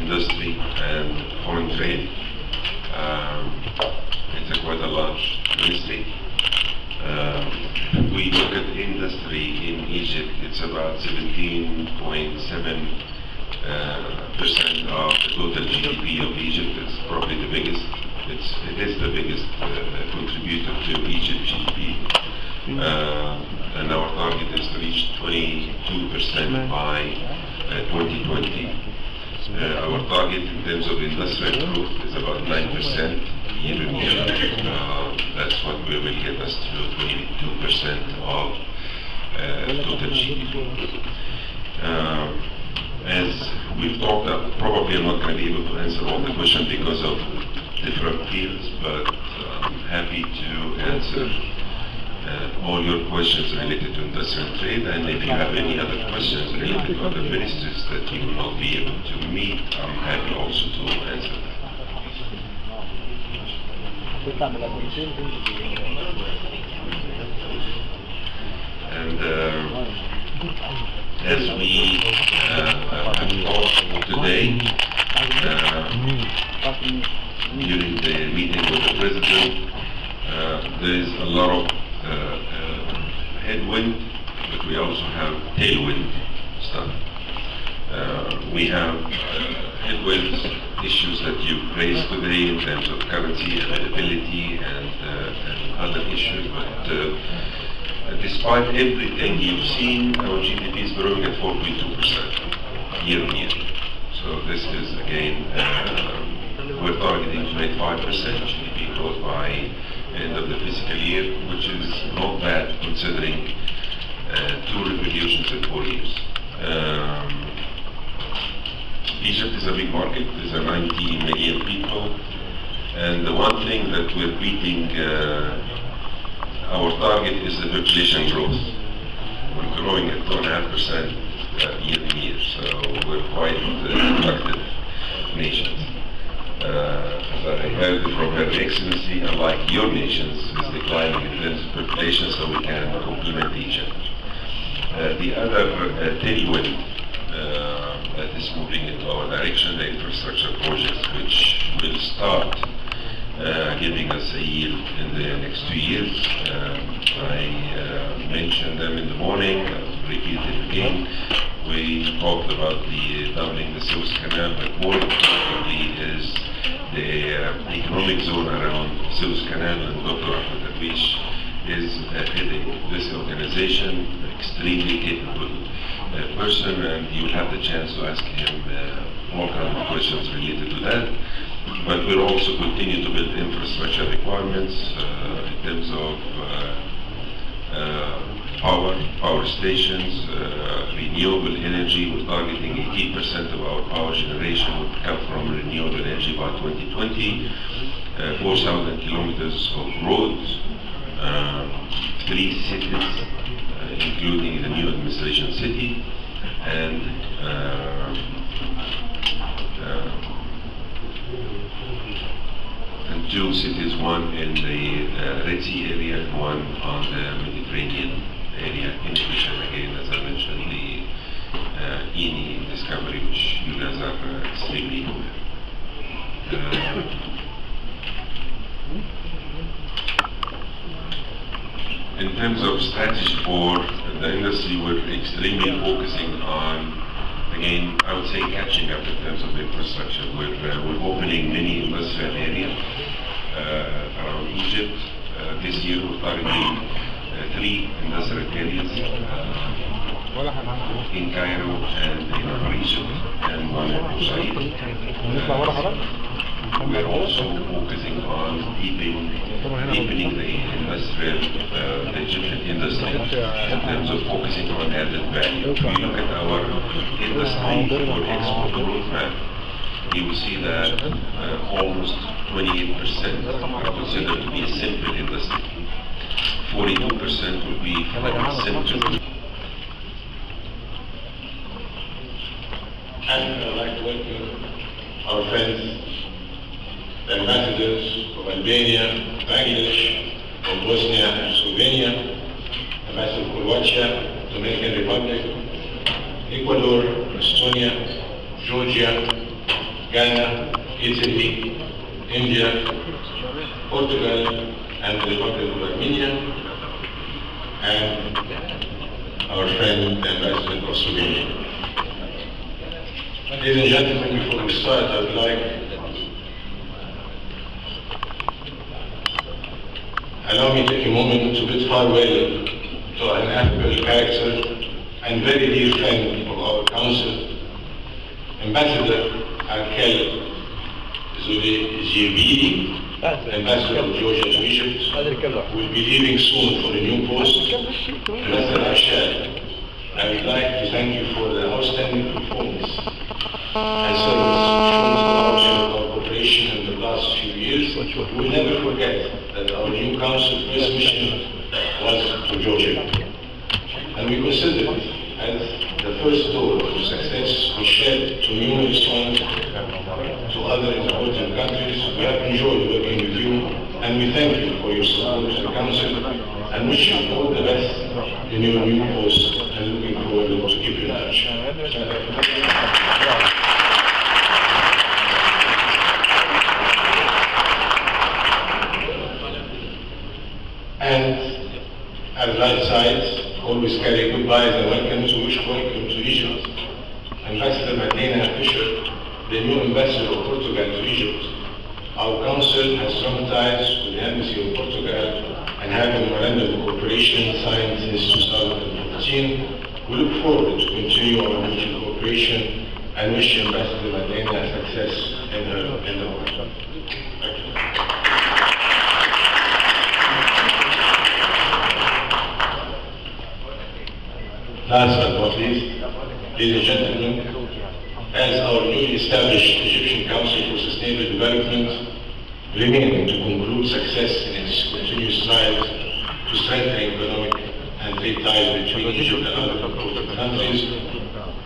industry and foreign trade. It's quite a large ministry. If we look at industry in Egypt, it's about 17.7% of the total GDP of Egypt. It's probably the biggest. It is the biggest contributor to Egypt GDP. And our target is to reach 22% by 2020. Our target in terms of industrial growth is about 9% year on year. That's what will get us to 22% of total GDP. As we've talked about, probably I'm not going to be able to answer all the questions because of different fields, but I'm happy to answer all your questions related to industrial trade, and if you have any other questions related to other ministries that you will not be able to meet, I'm happy also to answer them. And as we have talked today, during the meeting with the President, there is a lot of headwind, but we also have tailwind stuff. We have headwinds issues that you've raised today in terms of currency availability and other issues, but despite everything you've seen, our GDP is growing at 4.2% year on year. So this is again, we're targeting 25% GDP growth by end of the fiscal year, which is not bad considering 2 revolutions in 4 years. Egypt is a big market. There's 90 million people, and the one thing that we're beating our target is the population growth. We're growing at 2.5% year on year, so we're quite productive nations. As I heard from Her Excellency, unlike your nations, is declining in terms of population, so we can complement each other. The other tailwind that is moving into our direction, the infrastructure projects, which will start giving us a yield in the next 2 years. I mentioned them in the morning, I'll repeat it again. We talked about the doubling the Suez Canal, but more importantly is the economic zone around Suez Canal, and Dr. Ahmed Darwish is heading this organization, extremely capable person, and you will have the chance to ask him more kind of questions related to that. But we'll also continue to build infrastructure requirements in terms of power stations, renewable energy. We're targeting 18% of our power generation will come from renewable energy by 2020. 4,000 kilometers of roads, 3 cities, including the new administration city, and 2 cities, one in the Red Sea area and one on the Mediterranean area, in addition, again, as I mentioned, the ENI discovery, which you guys are extremely aware. In terms of strategy for the industry, we're extremely focusing on, again, I would say catching up in terms of infrastructure. We're opening many industrial areas around Egypt. This year we're targeting 3 industrial areas in Cairo and in Egypt, and one in Said. We're also focusing on deepening the industrial, the Egyptian industry in terms of focusing on added value. If you look at our industry for export roadmap, you will see that almost 28% are considered to be a simple industry. 42% will be from simple. And I'd like to welcome our friends, the ambassadors from Albania, Bangladesh, from Bosnia and Slovenia, Ambassador from Croatia, Dominican Republic, Ecuador, Estonia, Georgia, Ghana, Italy, India, Portugal, and the Republic of Armenia, and our friend, the Ambassador of Slovenia. Ladies and gentlemen, before we start, I would like allow me to take a moment to bid farewell to an admirable character and very dear friend of our council, Ambassador Arkel Zubiri, Ambassador of Georgia to Egypt, will be leaving soon for a new post. Ambassador Arkel, I would like to thank you for the outstanding performance and service shown to our cooperation in the last few years. We will never forget that our new council's first mission was to Georgia. And we consider it as the first door to success we shared to numerous ones to other important countries. We have enjoyed working with you, and we thank you for your support to the council and wish you all the best in your new post, and looking forward to keep you in touch. And at the right side, always carry goodbyes and welcomes. We wish welcome to Egypt. Ambassador Madlena Fischer, the new ambassador of Portugal to Egypt. Our council has strong ties with the Embassy of Portugal and have a memorandum of cooperation signed since 2014. We look forward to continue our mutual cooperation and wish Ambassador Madlena success in her endeavor. Thank you. Last but not least, ladies and gentlemen, as our newly established Egyptian Council for Sustainable Development remains to conclude success in its continuous strides to strengthen economic and trade ties between Egypt and other important countries,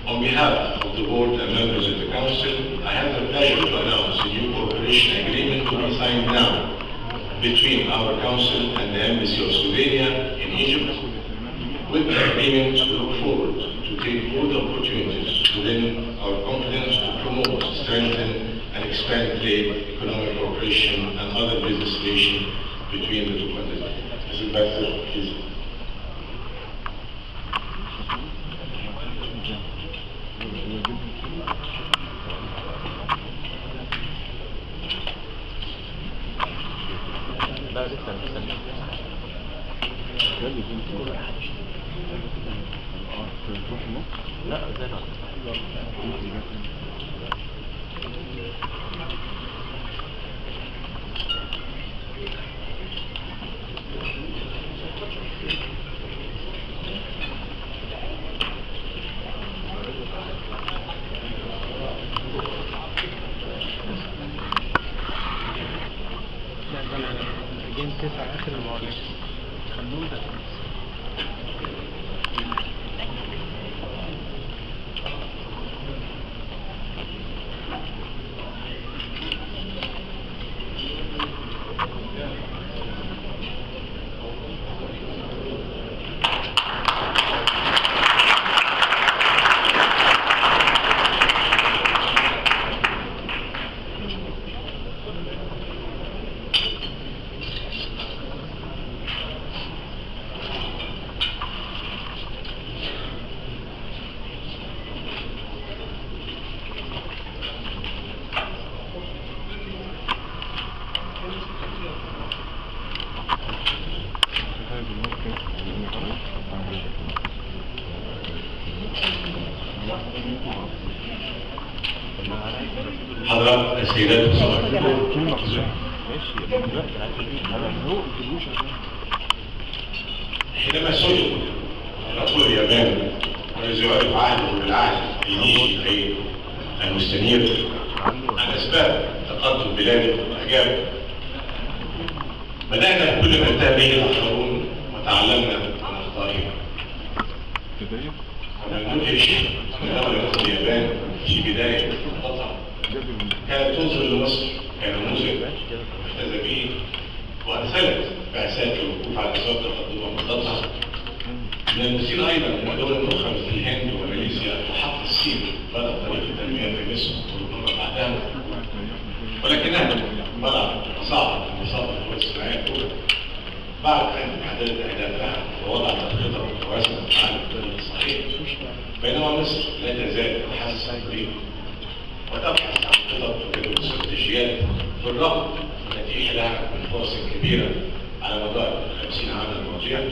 on behalf of the board and members of the Council, I have the pleasure to announce a new cooperation agreement to be signed now between our Council and the Embassy of Slovenia in Egypt. With the agreement, we look forward to take all the opportunities within our competence to promote, strengthen, and expand trade, economic cooperation, and other business relations between the two countries. Mr. Ambassador, please. لا زي ما جيم 9 اخر المواجهه خلوه ده حضرات السيدات والسادة، حينما سئل رسول اليابان والذي يعرف عهده بالعهد الديني المستنير عن اسباب تقدم بلاده، اجاب: بدانا بكل ما انتهى به الاخرون وتعلمنا من اخطائهم. ولم ندرك شيء من دوله مثل اليابان في بدايه خطتها كانت تنظر لمصر كنموذج محتذى به، وارسلت بعثات للوقوف على اسباب تقدمها وخطتها. من المثير ايضا ان دول اخرى مثل الهند وماليزيا وحتى الصين بدات طريق التنميه في مصر وربما بعدها ولكنها بلغت مصاعب النظام القوى الصناعية الأولى بعد أن حددت أهدافها ووضعت الخطط ورسمت على الطريق الصحيح، بينما مصر لا تزال تحسس الطريق وتبحث عن خطط وجدوى استراتيجيات بالرغم من التي لها من فرص كبيرة على مدار 50 عاما الماضية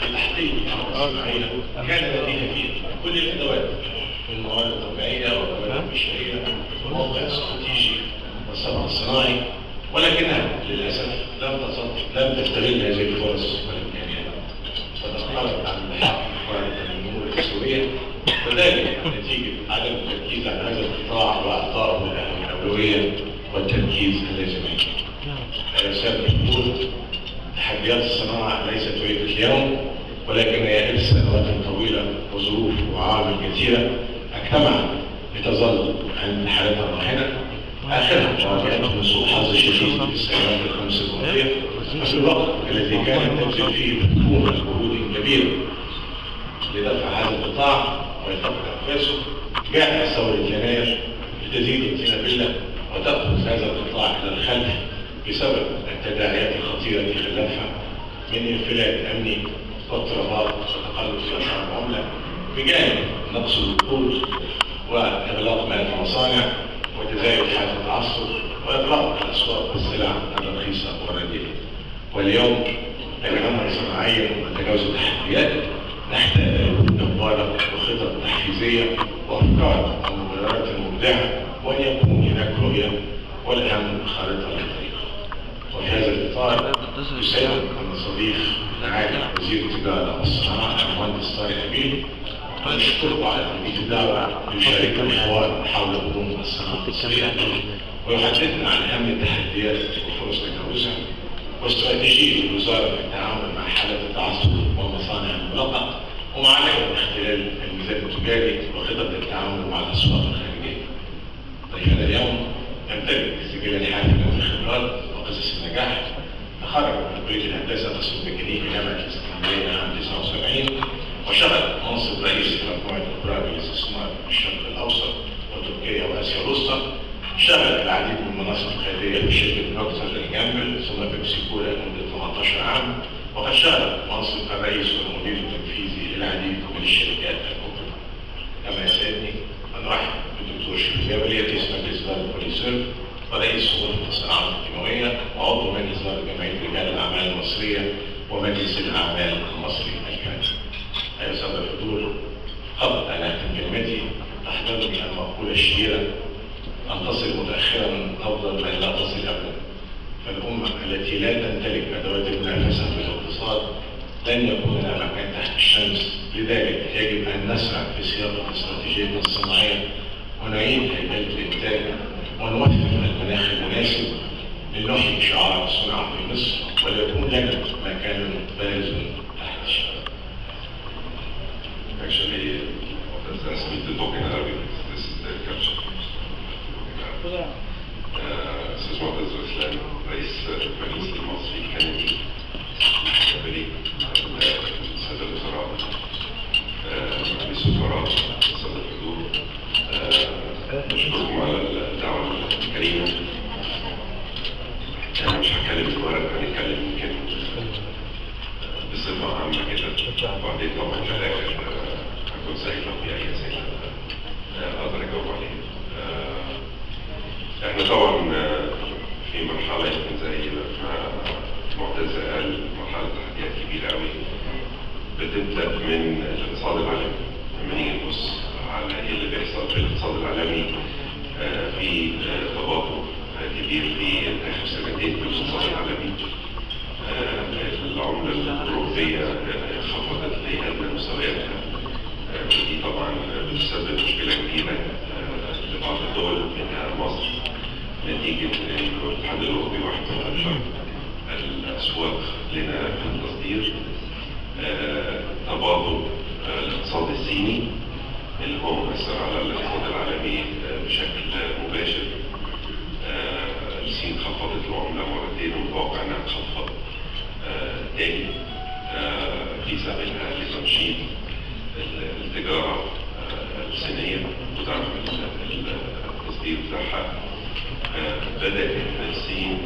لتحقيق القوى الصناعية. كان لديها فيه كل الأدوات من موارد طبيعية وموارد بشرية وموقع استراتيجي والصنع الصناعي، ولكنها للأسف لم تستغل هذه الفرص والإمكانيات وتستغرق عن الحق خارطة الأمور السورية، وذلك نتيجة عدم التركيز على هذا القطاع وإعطائه الأولوية والتركيز اللازمين. يا سادة الحضور، تحديات الصناعة ليست وليدة اليوم، ولكن هي إرث سنوات طويلة وظروف وعوامل كثيرة اجتمعت لتظل عند حالتها الراهنة، آخرها مواجهة سوء حظ شديد في السنوات الخمس الماضية، وفي الوقت الذي كانت تبذل فيه الحكومة جهود كبيرة لدفع هذا القطاع ويفك أنفاسه، جاء ثورة يناير لتزيد الطين بلة وتأخذ هذا القطاع إلى الخلف بسبب التداعيات الخطيرة التي خلفها من انفلات أمني واضطرابات وتقلب في أسعار العملة، بجانب نقص الوقود وإغلاق مئات المصانع وتزايد حالة التعصب وإغلاق الأسواق والسلع الرخيصة والرديئة. واليوم تجمع صناعيا وتجاوز التحديات نحتاج لمبادرة وخطط تحفيزية وأفكار ومبادرات مبدعة، وأن يكون هناك رؤية والأهم خارطة للطريق. وفي هذا الإطار يسعد أن نستضيف معالي وزير التجارة والصناعة المهندس طارق أمين، ونشكره على تلبية الدعوة ليشاركنا الحوار حول هجوم الصناعة المصرية ويحدثنا عن أهم التحديات وفرص تجاوزها واستراتيجية الوزارة في التعامل مع حالة التعصب والمصانع المغلقة ومعرفة اختلال الميزان التجاري وخطط التعامل مع الأسواق الخارجية. ضيفنا اليوم يمتلك سجلا حافلا من الخبرات وقصص النجاح، تخرج من كلية الهندسة قسم الميكانيكا جامعة الإسكندرية عام 79 وشغل منصب رئيس مجموعة القرى للاستثمار في الشرق الأوسط وتركيا وآسيا الوسطى. شغل العديد من المناصب القيادية في شركة بروكتر جامبل ثم بيبسي كولا لمدة 18 عام، وقد شغل منصب الرئيس والمدير التنفيذي للعديد من الشركات الكبرى. كما يسعدني أن أرحب بالدكتور شريف جابر رئيس مجلس إدارة بوليسيرف ورئيس غرفة الصناعات الكيماوية وعضو مجلس إدارة جمعية رجال الأعمال المصرية ومجلس الأعمال المصري الكندي. أيها السادة الحضور، قبل أن أختم كلمتي أحضرني المقولة الشهيرة: أن تصل متأخرا أفضل من لا تصل أبدا. فالأمة التي لا تمتلك أدوات المنافسة في الاقتصاد لن يكون لها مكان تحت الشمس، لذلك يجب أن نسعى في صياغة استراتيجيتنا الصناعية ونعيد هيكلة الإنتاج ونوفر المناخ المناسب لنحيي شعار الصناعة في مصر وليكون لنا مكان بارز تحت الشمس. Actually, that's me to talk in Arabic. This is the culture. استاذ معتز اسلام رئيس المجلس المصري الكندي، جابري، الساده الوزراء، رئيس الوزراء، الساده الحضور، نشكركم على الدعوه الكريمه. انا مش هتكلم الورق، هنتكلم يمكن بصفه عامه كده، وبعدين طبعا في الاخر هكون سعيد لو في اي اسئله اقدر اجاوب عليها. احنا طبعا في مرحلة زي ما معتز قال، مرحلة تحديات كبيرة قوي بتبدأ من الاقتصاد العالمي. لما نيجي نبص على ايه اللي بيحصل في الاقتصاد العالمي، في تباطؤ كبير في آخر سنتين في الاقتصاد العالمي. العملة الأوروبية خفضت لأدنى مستوياتها، ودي طبعا بتسبب مشكلة كبيرة لبعض الدول منها مصر، نتيجة أن الاتحاد الأوروبي واحد من أكثر الأسواق لنا في التصدير. تباطؤ الاقتصاد الصيني اللي هو مؤثر على الاقتصاد العالمي بشكل مباشر. الصين خفضت العملة مرتين ومتوقع أنها تخفض تاني في سبيلها لتنشيط التجارة الصينية ودعم التصدير بتاعها. بدأت الصين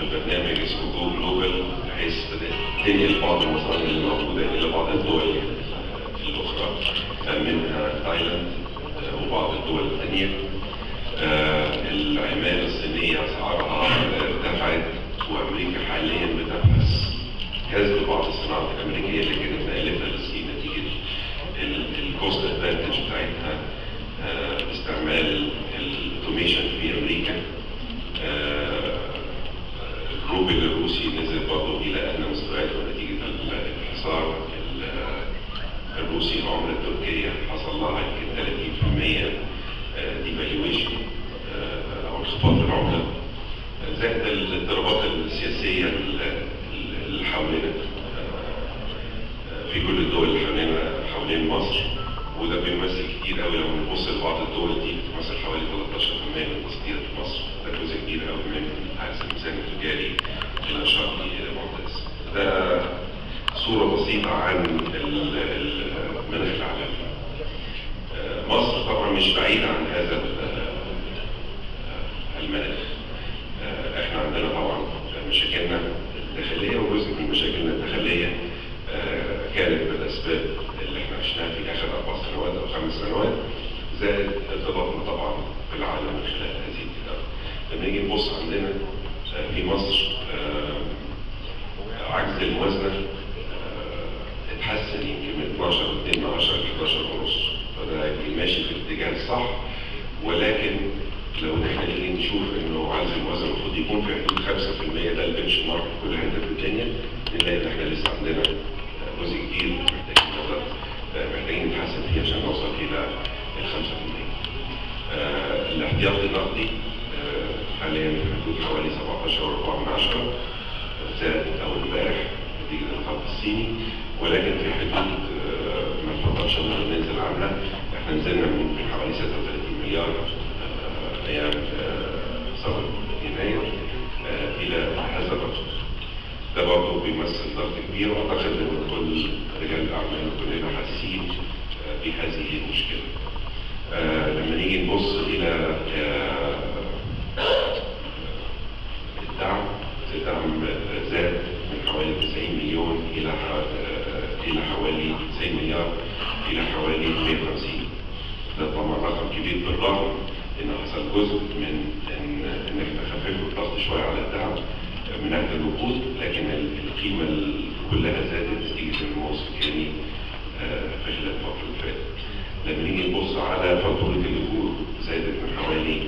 ببرنامج اسمه جو جلوبال، بحيث بدأت تنقل بعض المصانع اللي موجودة إلى بعض الدول الأخرى منها تايلاند وبعض الدول الثانية. العمالة الصينية أسعارها ارتفعت، وأمريكا حاليا بتبحث جذب بعض الصناعات الأمريكية اللي كانت نقلتها للصين نتيجة الكوست ادفانتج بتاعتها، استعمال الاوتوميشن في أمريكا. الروبل الروسي نزل برضه إلى أدنى مستوياته نتيجة الحصار الروسي. العملة التركية حصل لها يمكن 30% ديفالويشن أو انخفاض العملة، زائد الاضطرابات السياسية اللي حوالينا في كل الدول اللي حوالين مصر، وده بيمثل كتير قوي. لو نبص لبعض الدول دي بتمثل حوالي 13% من التصدير في مصر، ده جزء كبير قوي من حجز الميزان التجاري الشرقي المعتز. ده صورة بسيطة عن المناخ العالمي. مصر طبعا مش بعيدة عن هذا المناخ. احنا عندنا طبعا مشاكلنا الداخلية، وجزء من مشاكلنا الداخلية كانت بالأسباب اللي احنا عشناها في آخر 4 سنوات أو 5 سنوات، زائد ارتباطنا طبعا بالعالم من خلال هذه التجارة. لما نيجي نبص عندنا في مصر عجز الموازنة اتحسن يمكن من 12.2 ل 11.5، فده ماشي في الاتجاه الصح. ولكن لو احنا نيجي نشوف انه عجز الموازنة المفروض يكون في حدود 5%، ده البنش مارك في كل حته في الدنيا، نلاقي ان احنا لسه عندنا جزء كبير محتاجين نتحسن فيه عشان نوصل الى ال 5%. الاحتياطي النقدي حاليا في حدود حوالي 17.4، زاد اول امبارح نتيجه الخط الصيني، ولكن في حدود ما نفضلش ننزل عنها. احنا نزلنا من حوالي 36 مليار ايام ثوره يناير الى هذا الرقم. ده برضه بيمثل ضغط كبير، واعتقد ان كل رجال الاعمال كلنا حاسين بهذه المشكله. لما نيجي نبص الى الدعم زاد من حوالي 90 مليون الى حوالي 90 مليار الى حوالي 150. ده طبعا رقم كبير، بالرغم ان حصل جزء من ان احنا خففنا الضغط شويه على الدعم من اجل الوقود، لكن القيمه كلها زادت نتيجه النمو السكاني في خلال الفتره اللي فاتت. لما نيجي نبص على فاتوره الاجور، زادت من حوالي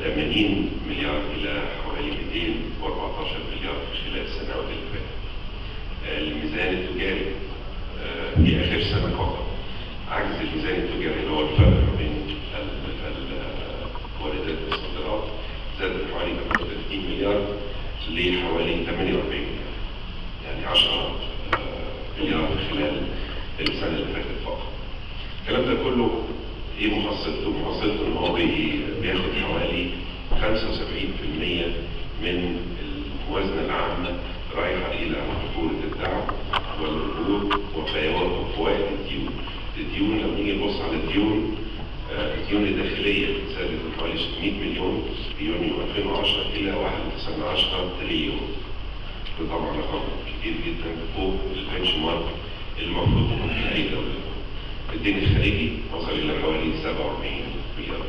80 مليار الى حوالي 214 مليار في خلال السنوات اللي فاتت. الميزان التجاري في اخر سنه فقط، عجز الميزان التجاري اللي هو الفرق ما بين الواردات والصادرات، زاد من حوالي 38 مليار لحوالي 48 مليار، يعني 10 مليار خلال السنه اللي فاتت فقط. الكلام ده كله ايه محصلته؟ محصلته ان هو بياخد حوالي 75% من الموازنه العامه رايحه الى فاتوره الدعم والاجور وفوائد الديون. الديون لما نيجي نبص على الديون الداخليه زادت من حوالي 600 مليون في يونيو 2010 الى 1.19 تريليون. ده طبعا رقم كبير جدا فوق البنش مارك المفروض يكون في اي دوله. الدين الخارجي وصل الى حوالي 47 مليار.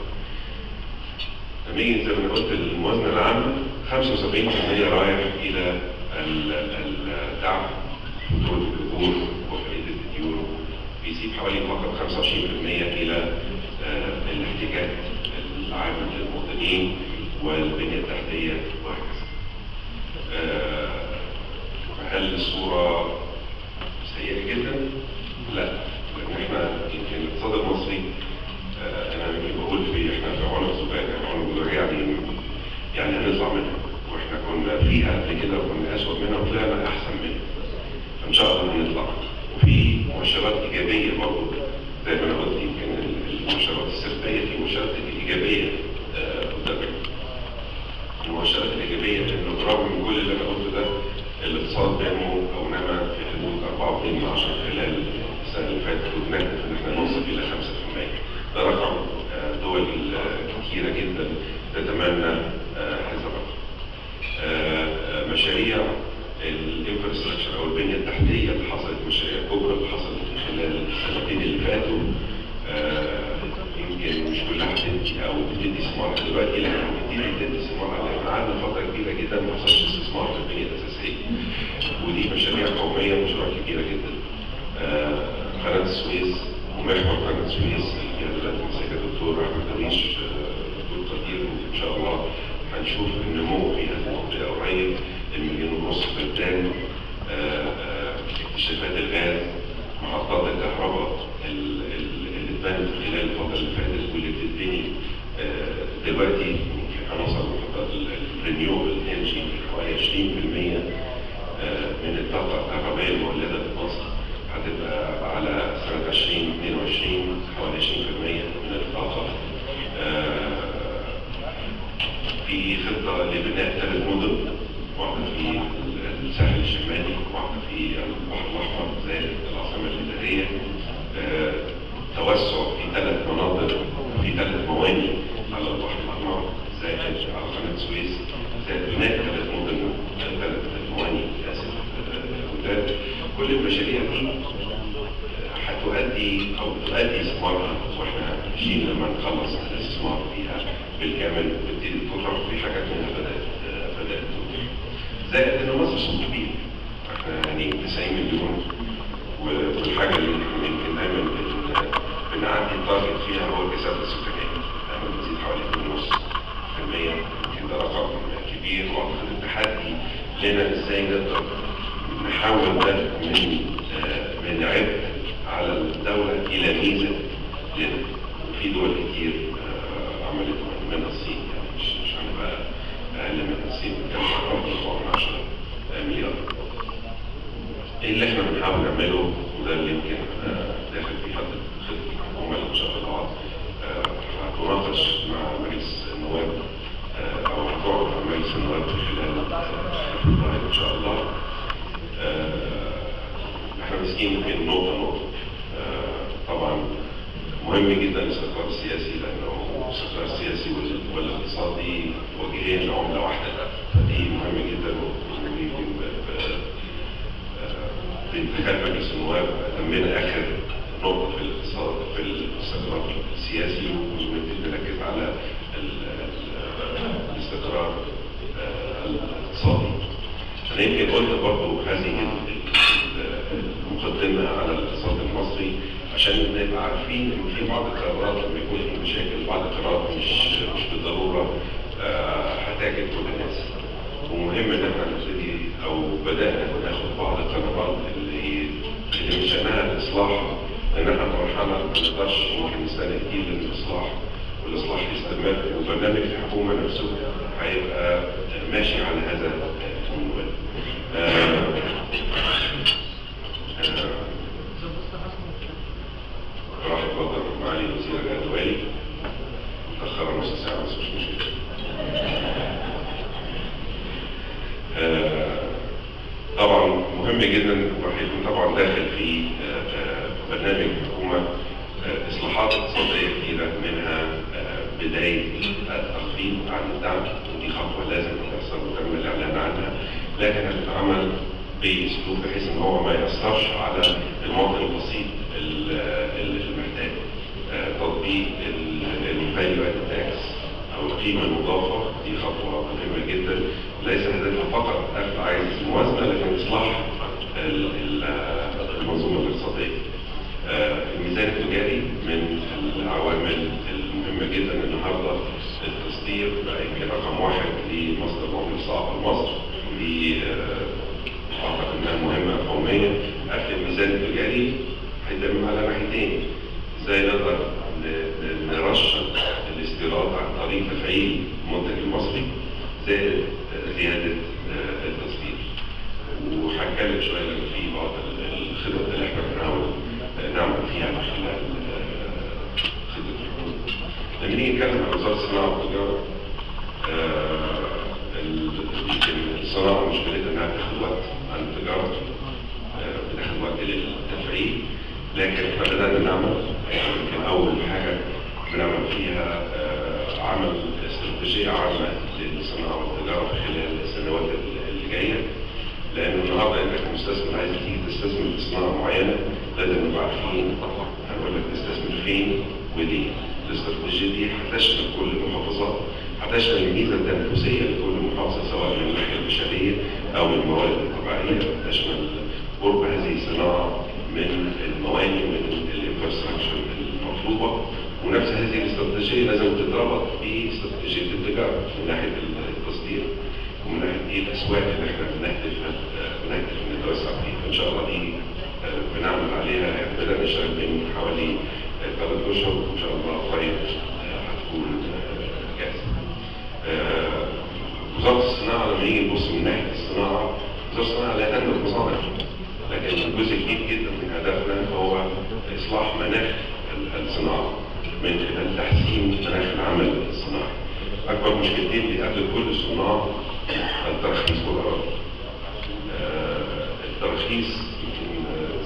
لما يجي زي ما قلت الموازنه العامه 75% رايح الى الدعم فاتوره الاجور وفائده الديون، بيسيب حوالي فقط 25% الى الاحتياجات العامه للمواطنين والبنيه التحتيه وهكذا. هل الصوره سيئه جدا؟ لا، لان احنا يمكن الاقتصاد المصري انا بقول احنا في عنق زجاجه، يعني هنطلع منها، واحنا كنا فيها قبل كده وكنا اسوء منها وطلعنا احسن منها، فان شاء الله هنطلع. وفي مؤشرات ايجابيه برضه زي ما انا قلت، يمكن المؤشرات السلبيه في مؤشرات ايجابيه قدامنا. المؤشرات الايجابيه انه برغم من كل اللي انا قلته ده، الاقتصاد نمو او نما في حدود 4.2 خلال السنه اللي فاتت، ونهدف ان احنا نوصل الى 5%. ده رقم دول كتير كثيرة جدا تتمنى هذا الرقم. مشاريع الانفراستراكشر او البنيه التحتيه اللي حصلت، مشاريع كبرى اللي حصلت خلال السنتين اللي فاتوا، يمكن مش كلها هتدي او بتدي ثمار دلوقتي، لكن بتدي ثمار لان قعدنا فتره كبيره جدا ما حصلش استثمار في البنيه الاساسيه. ودي مشاريع قوميه، مشروع كبيره جدا. قناه السويس ومحور قناه السويس اللي فيها دلوقتي مساك الدكتور احمد درويش دكتور قدير، ان شاء الله هنشوف النمو في هذه المنطقه قريب. المليون ونص فدان، اكتشافات الغاز، محطات الكهرباء اللي اتبنت خلال الفتره اللي فاتت واللي بتتبني دلوقتي. هنوصل لمحطات الرينيوبل انرجي حوالي 20% من الطاقه الكهربائيه المولده في مصر هتبقى على سنه 2022 حوالي 20% من الطاقه. في خطه لبناء 3 مدن، واحده في الساحل الشمالي، واحده في البحر الاحمر زائد العاصمه الاداريه، توسع في 3 مناطق، في 3 موانئ على البحر الاحمر زائد على قناه السويس، زائد بناء 3 مدن، 3 موانئ جداد. كل المشاريع دي هتؤدي او بتؤدي ثمارها، واحنا ماشيين لما نخلص الاستثمار فيها بالكامل وتبتدي تطلع في حاجات منها بدات زائد ان مصر سوق كبير، احنا يعني 90 مليون، والحاجه اللي يمكن دايما بنعدي التارجت فيها هو الكثافه السكانيه، دايما بتزيد حوالي 2.5%. يمكن ده رقم كبير، واعتقد التحدي لنا ازاي نقدر نحول ده من عبء على الدوله الى ميزه لنا. في دول كتير عملت منها الصين، يعني مش هنبقى اقل من الصين، بتتكلم عن 10 مليار. ايه اللي احنا بنحاول نعمله، وده اللي يمكن داخل في خطه الحكومه اللي ان شاء الله هتناقش مع مجلس النواب او هتعرض على مجلس النواب في خلال ان شاء الله. احنا ماسكين في نقطه طبعا مهم جدا الاستقرار السياسي، لانه الاستقرار السياسي والاقتصادي وجهين لعمله واحده، فدي مهم جدا. بانتخاب مجلس النواب تمينا اخر نقطه في الاقتصاد في الاستقرار السياسي، ونبتدي نركز على الاستقرار الاقتصادي. انا يمكن قلت برضه هذه المقدمه على الاقتصاد المصري عشان نبقى عارفين ان في بعض القرارات لما يكون في مشاكل، بعض القرارات مش بالضروره هتعجب كل الناس. ومهم ان احنا نبتدي او بدانا ناخد بعض القرارات اللي من شانها الاصلاح، لان احنا في مرحله ما نقدرش ممكن نستنى كتير للاصلاح، والاصلاح يستمر، وبرنامج الحكومه نفسه هيبقى ماشي على هذا المنوال. راح اتفضل معالي الوزير الادواري، متاخره نص ساعه بس مش مشكله. طبعا مهم جدا، راح يكون طبعا داخل في برنامج الحكومه اصلاحات اقتصاديه كثيره، منها بدايه التخفيض عن الدعم، ودي خطوه لازم تحصل وتم الاعلان عنها، لكن هتتعمل باسلوب بحيث ان هو ما ياثرش على المواطن البسيط اللي محتاج. تطبيق الفاليو اد تاكس او القيمه المضافه، دي خطوه مهمه جدا، ليس هدفها فقط عايز موازنه، لكن اصلاح المنظومه الاقتصاديه. الميزان التجاري من العوامل المهمه جدا النهارده. التصدير بقى يمكن رقم 1 لمصدر معامله صعبه لمصر، ودي اعتقد انها مهمه قوميه. قفل الميزان التجاري هيتم على ناحيتين، ازاي نقدر نرشد الاستيراد عن طريق تفعيل المنتج المصري زائد زياده التصدير. وهنتكلم شويه لما في بعض الخطط اللي احنا بنحاول نعمل فيها من خلال خطه الحكومه. لما نيجي نتكلم عن وزاره الصناعه والتجاره، يمكن الصناعه مشكلتها انها بتاخد وقت عن التجاره، بتاخد وقت للتفعيل، لكن احنا بدانا نعمل. يمكن اول حاجه بنعمل فيها عمل استراتيجية عامة للصناعة والتجارة خلال السنوات اللي جاية، لأن النهارده أنت كمستثمر عايز تيجي تستثمر في صناعة معينة لازم نبقى عارفين هنقول لك تستثمر فين وليه. الاستراتيجية دي هتشمل كل المحافظات، هتشمل الميزة التنافسية لكل محافظة سواء من الناحية البشرية أو من الموارد الطبيعية، هتشمل قرب هذه الصناعة من الموانئ ومن الانفراستراكشر المطلوبة، ونفس هذه الاستراتيجية لازم تتربط باستراتيجية التجارة من ناحية التصدير ومن ناحية الأسواق اللي احنا بنهدف نتوسع فيها. فإن شاء الله دي بنعمل عليها، بدأنا نشتغل من حوالي 3 أشهر، وإن شاء الله قريب هتكون جاهزة. وزارة الصناعة لما نيجي نبص من ناحية الصناعة، وزارة الصناعة لا تملك مصانع، لكن جزء كبير جدا من هدفنا هو إصلاح مناخ الصناعة من خلال تحسين مناخ العمل الصناعي. أكبر مشكلتين بيقابل كل الصناع الترخيص والأراضي. الترخيص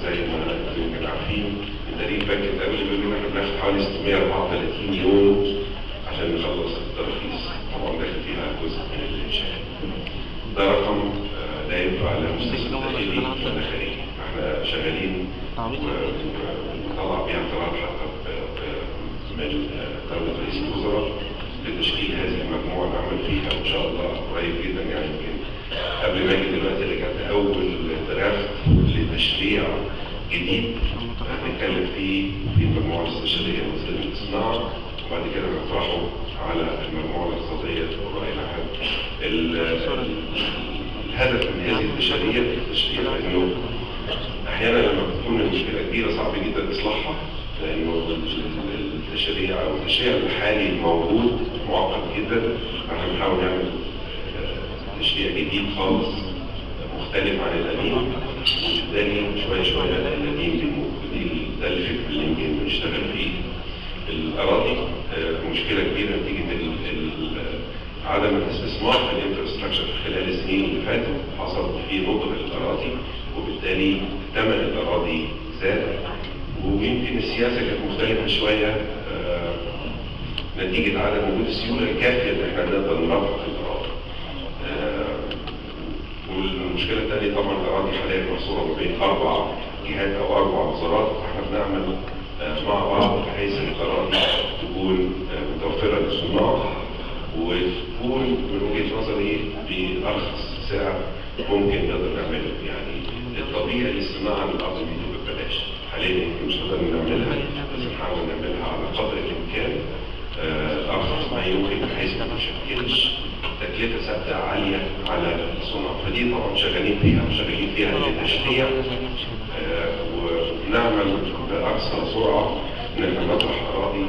زي ما يمكن عارفين من تاريخ بنك الدولي بيقول لنا احنا بناخد حوالي 634 يوم عشان نخلص الترخيص، طبعا داخل فيها جزء من الإنشاء. ده رقم لا ينفع لمستثمر داخلي ولا خارجي. احنا شغالين وطلع بيها قرار حتى من دولة رئيس الوزراء لتشكيل هذه المجموعة نعمل فيها إن شاء الله قريب جدا. يعني يمكن قبل ما اجي دلوقتي رجعت أول درافت لتشريع جديد هنتكلم فيه في المجموعة الاستشارية لوزارة الصناعة، وبعد كده نطرحه على المجموعة الاقتصادية والرأي العام. الهدف من هذه التشريع إنه أحيانا لما بتكون المشكلة كبيرة صعب جدا إصلاحها، لأنه التشريع أو التشريع الحالي الموجود معقد جدا. احنا بنحاول نعمل تشريع جديد خالص مختلف عن القديم، وبالتالي شوية شوية القديم بيموت. ده الفكر اللي يمكن بنشتغل فيه. الأراضي مشكلة كبيرة نتيجة عدم الاستثمار في الانفراستراكشر خلال السنين اللي فاتت، حصل في نضج الأراضي وبالتالي ثمن الأراضي زاد، ويمكن السياسة كانت مختلفة شوية نتيجة عدم وجود السيولة الكافية ان احنا نقدر نرفع في الأراضي. والمشكلة الثانية طبعا الأراضي حاليا محصورة ما بين 4 جهات أو 4 وزارات، احنا بنعمل مع بعض بحيث ان الأراضي تكون متوفرة للصناع وتكون من وجهة نظري بأرخص سعر ممكن نقدر نعمله. يعني الطبيعي للصناعة ان الأرض دي تبقى ببلاش، حاليا يمكن مش نقدر نعملها بس نحاول نعملها على قدر الإمكان أرخص ما يمكن بحيث ما تشكلش تكلفة ثابتة عالية على الصناعة. فدي طبعا شغالين فيها للتشريع، ونعمل بأقصى سرعة إن احنا نطرح أراضي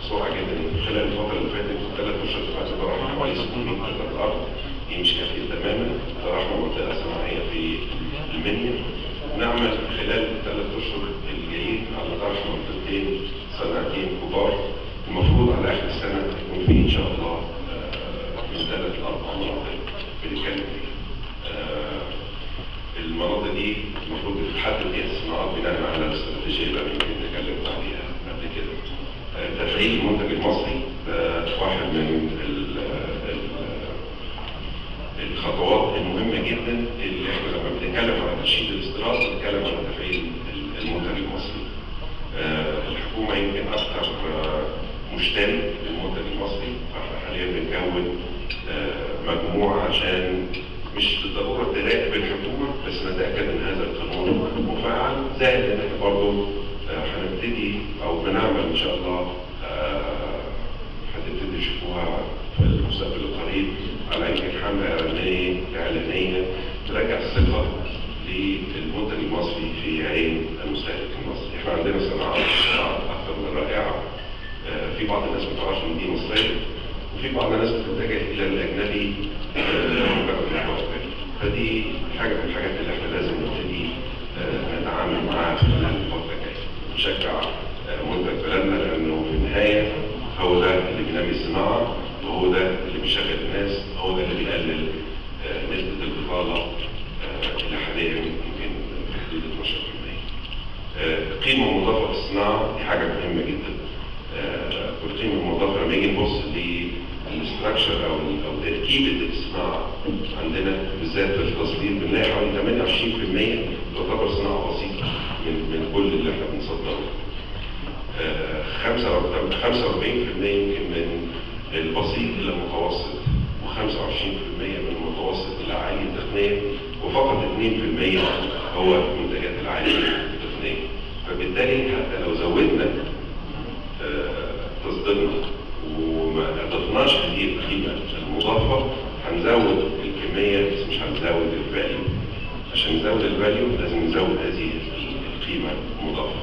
بسرعة جدا. خلال الفترة اللي فاتت 3 أشهر فاتت طرحنا حوالي 600 قطعة أرض، دي مش كافية تماما. طرحنا منطقة صناعية في المنيا، نعمل خلال 3 أشهر الجايين على طرح منطقتين صناعتين كبار. المفروض على آخر السنة يكون في إن شاء الله من 3 ل 4 مناطق بنتكلم فيها. المناطق دي المفروض تتحدد فيها الصناعات بناء على الاستراتيجية اللي يمكن اتكلمت عليها قبل كده. تفعيل المنتج المصري واحد من الخطوات المهمة جدا اللي احنا لما بنتكلم على تشييد الاستيراد بنتكلم على تفعيل المنتج المصري. الحكومة يمكن أكثر مشتري للمنتج المصري، فاحنا حاليا بنكون مجموعة عشان مش بالضرورة تراقب الحكومة بس نتأكد ان هذا القانون مفعل، زائد ان احنا برضه هنبتدي او بنعمل ان شاء الله هتبتدي تشوفوها في المستقبل القريب على يمكن حملة إعلانية ترجع الثقة للمنتج المصري في عين المستهلك المصري. احنا عندنا صناعات أكثر من رائعة، في بعض الناس ما تعرفش ان دي مصرية، وفي بعض الناس بتتجه إلى الأجنبي فدي حاجة من الحاجات اللي احنا لازم نبتدي نتعامل معاها خلال الفترة الجاية. نشجع منتج بلدنا لأنه في النهاية هو ده اللي بينمي الصناعة، وهو ده اللي بيشغل الناس، هو ده اللي بيقلل نسبة البطالة اللي حاليا يمكن في حدود 12%. قيمة مضافة في الصناعة دي حاجة مهمة جدا. والقيمة المضافة لما نيجي نبص للاستراكشر أو تركيبة الصناعة عندنا بالذات في التصدير بنلاقي حوالي 28% تعتبر صناعة بسيطة من كل اللي احنا بنصدره. 45% يمكن من البسيط إلى المتوسط، و25% من المتوسط إلى عالي التقنية، وفقط 2% هو المنتجات العالية التقنية. فبالتالي حتى لو زودنا تصديرنا وما اضفناش هذه القيمة المضافة هنزود الكمية بس مش هنزود الفاليو. عشان نزود الفاليو لازم نزود هذه القيمة المضافة.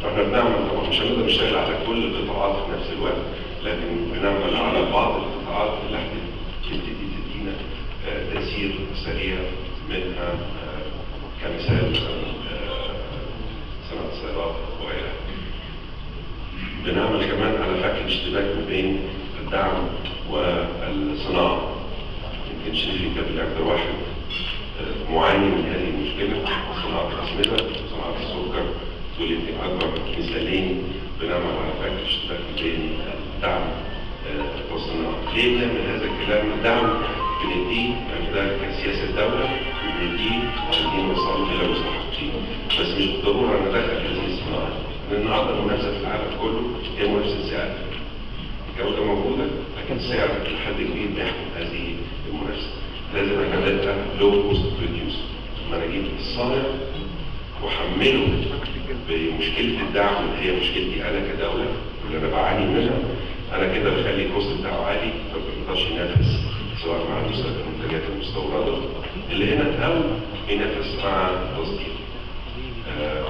فاحنا بنعمل طبعا مش هنقدر نشتغل على كل القطاعات في نفس الوقت، لكن بنعمل على بعض القطاعات اللي هتبتدي تدينا تأثير سريع منها كمثال صناعة السيارات وغيرها. بنعمل كمان على فك الاشتباك ما بين الدعم والصناعة. يمكن شركة بالأكثر واحد معاني من هذه المشكلة، صناعة الأسمدة وصناعة السكر، دول يمكن أكبر مثالين بنعمل على فك الاشتباك ما بين الدعم والصناعة. ليه بنعمل هذا الكلام؟ الدعم بنديه ده كسياسة دولة، وبنديه عشان نوصل إلى مستحقين، بس مش بالضرورة ندخل هذه الصناعة. لأن النهارده المنافسة في العالم كله هي منافسة سعر. الجودة موجودة لكن السعر لحد كبير بيحكم هذه المنافسة. لازم احنا نبقى لو كوست بروديوسر. لما انا اجيب الصانع واحمله بمشكلة الدعم اللي هي مشكلتي انا كدولة واللي انا بعاني منها، انا كده بخلي الكوست بتاعه عالي فما بيقدرش ينافس سواء مع المنتجات المستوردة اللي هنا او ينافس مع التصدير.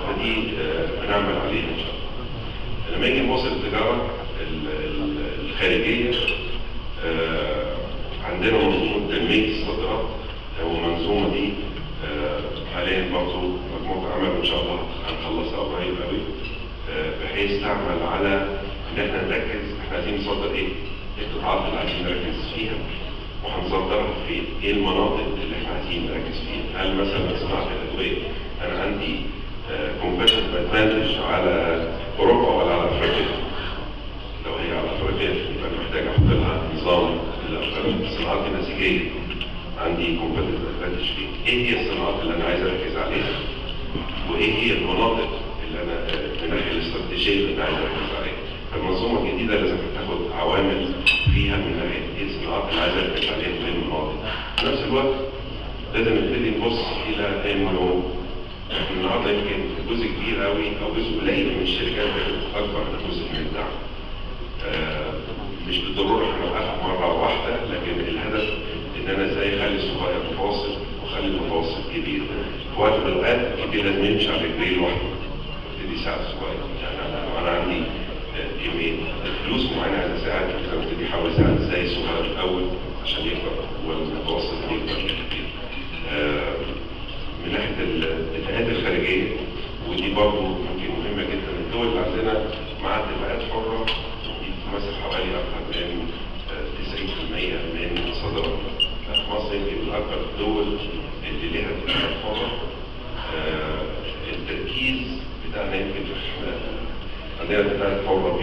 فدي بنعمل عليها ان شاء الله. لما يجي نبص التجارة الخارجية عندنا منظومة تنمية الصادرات، والمنظومة دي حاليا برضه مجموعة عمل ان شاء الله هنخلصها قريب قوي، بحيث تعمل على ان احنا نركز احنا عايزين نصدر ايه القطاعات اللي عايزين نركز فيها وهنصدرها في ايه المناطق اللي احنا عايزين نركز فيها. هل مثلا صناعة الأدوية انا عندي competitive advantage على اوروبا ولا على افريقيا؟ لو هي على افريقيا يبقى انا محتاج احط لها نظام الصناعات النسيجيه. عندي competitive advantage فيه. ايه هي الصناعات اللي انا عايز اركز عليها؟ وايه هي المناطق اللي انا من الناحيه الاستراتيجيه اللي انا عايز اركز عليها؟ فالمنظومه الجديده لازم تاخد عوامل فيها من ناحيه ايه الصناعات اللي عايز اركز عليها في المناطق. في نفس الوقت لازم نبتدي نبص الى انه النهارده يمكن جزء كبير قوي او جزء قليل من الشركات اكبر من جزء من الدعم. مش بالضروره هنوقفها مره واحده، لكن الهدف ان انا ازاي اخلي الصغير متوسط واخلي المتوسط كبير. في وقت من الاوقات الكبير لازم يمشي على رجليه لوحده يبتدي يساعد الصغير. يعني انا عندي كميه فلوس معينه عايز اساعد، فابتدي احاول اساعد ازاي الصغير الاول عشان يكبر والمتوسط يكبر كبير. من ناحيه الاتفاقات الخارجيه ودي برضه يمكن مهمه جدا. الدول اللي عندنا معاها اتفاقات حره دي بتمثل حوالي اكثر من 90% من صادراتنا. مصر يمكن من اكثر الدول اللي ليها اتفاقات حره. التركيز بتاعنا يمكن عندنا اتفاقات حره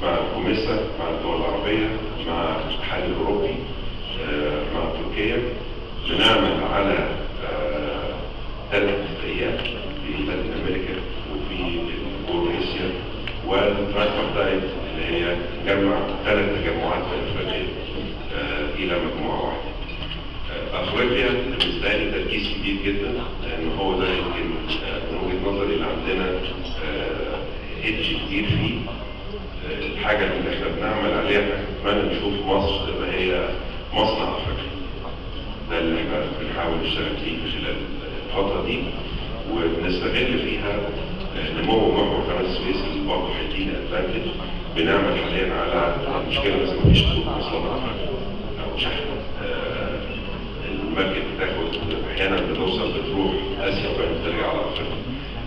مع كوميسا، مع الدول العربيه، مع الاتحاد الاوروبي، مع تركيا. بنعمل على 3 اتفاقيات في لاتين امريكا وفي اوراسيا والترايبارتايت اللي هي تجمع 3 تجمعات افريقيه الى مجموعه واحده. افريقيا بالنسبه لي تركيز كبير جدا لان هو ده يمكن من وجهه نظري اللي عندنا ايدج كبير فيه. الحاجه اللي احنا بنعمل عليها نتمنى نشوف مصر تبقى هي مصنع افريقيا. ده اللي احنا بنحاول نشتغل فيه خلال الفترة دي وبنستغل فيها نمو محور قناة السويس اللي برضه هيدينا ادفانتج. بنعمل حاليا على مشكلة بس مفيش خطوط مواصلات أو شحن. المركب بتاخد أحيانا بتروح آسيا وبعدين بترجع على أفريقيا.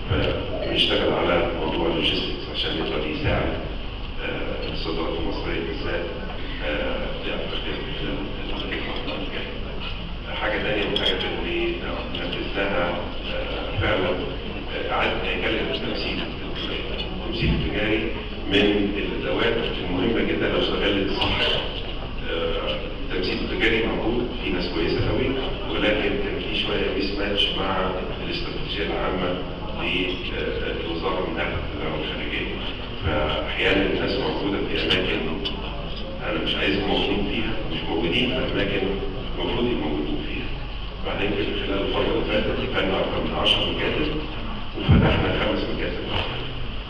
فبنشتغل على موضوع اللوجيستكس عشان يقدر يساعد الصادرات المصرية بالذات لأفريقيا في الفترة الجاية. حاجة تانية من الحاجات اللي نفذناها فعلا إعادة هيكلة التمثيل التجاري من الادوات المهمه جدا لو اشتغلت صح. التمثيل التجاري موجود، في ناس كويسه قوي، ولكن كان في شويه ميس ماتش مع الاستراتيجيه العامه للوزاره من ناحيه التجاره الخارجيه. فاحيانا الناس موجوده في اماكن انا مش عايزهم موجودين فيها، مش موجودين في اماكن المفروض يبقوا موجودين فيها. بعدين خلال الفتره اللي فاتت كان اكثر من 10 مكاتب، وفتحنا 5 مكاتب.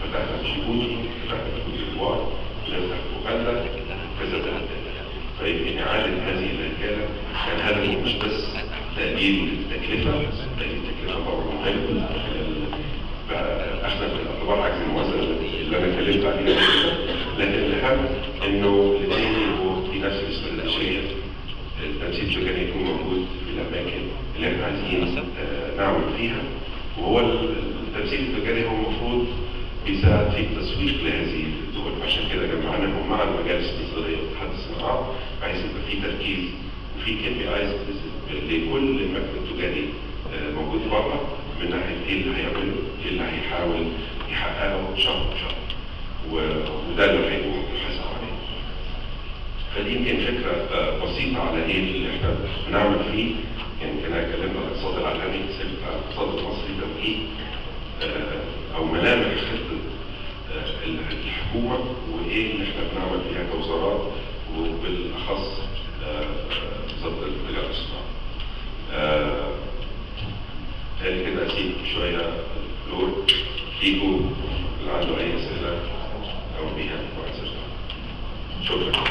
فتحنا في جيبوتي، فتحنا في كوت ديفوار، فتحنا في اوغندا، كذا بلد. فيمكن إعادة هذه الرجالة كان هدفه مش بس تقليل التكلفة، تقليل التكلفة طبعا مهم، فأخذنا في الاعتبار عجز الموازنة اللي أنا اتكلمت عليها كده، لكن الأهم إنه الاثنين يبقوا في نفس الاستراتيجية. التمثيل التجاري يكون موجود في الأماكن اللي احنا عايزين نعمل فيها، وهو التمثيل التجاري هو المفروض بيساعد في التسويق لهذه الدول. عشان كده جمعناهم مع المجالس النظريه واتحاد الصناعات بحيث يبقى في تركيز وفي KPIs لكل المكتب التجاري موجود بره، من ناحيه ايه اللي هيعمله، ايه اللي هيحاول يحققه شهر بشهر، وده اللي هيكون محاسب عليه. فدي يمكن فكره بسيطه على ايه اللي احنا بنعمل فيه. يمكن انا اتكلمت عن الاقتصاد العالمي، سبت عن الاقتصاد المصري توجيه او ملامح خطه الحكومه وايه اللي احنا بنعمل فيها كوزارات، وبالاخص وزاره التجاره والصناعه. تاني كده اسيب شويه الفلور ليكوا اللي عنده اي اسئله او بيها. شكرا.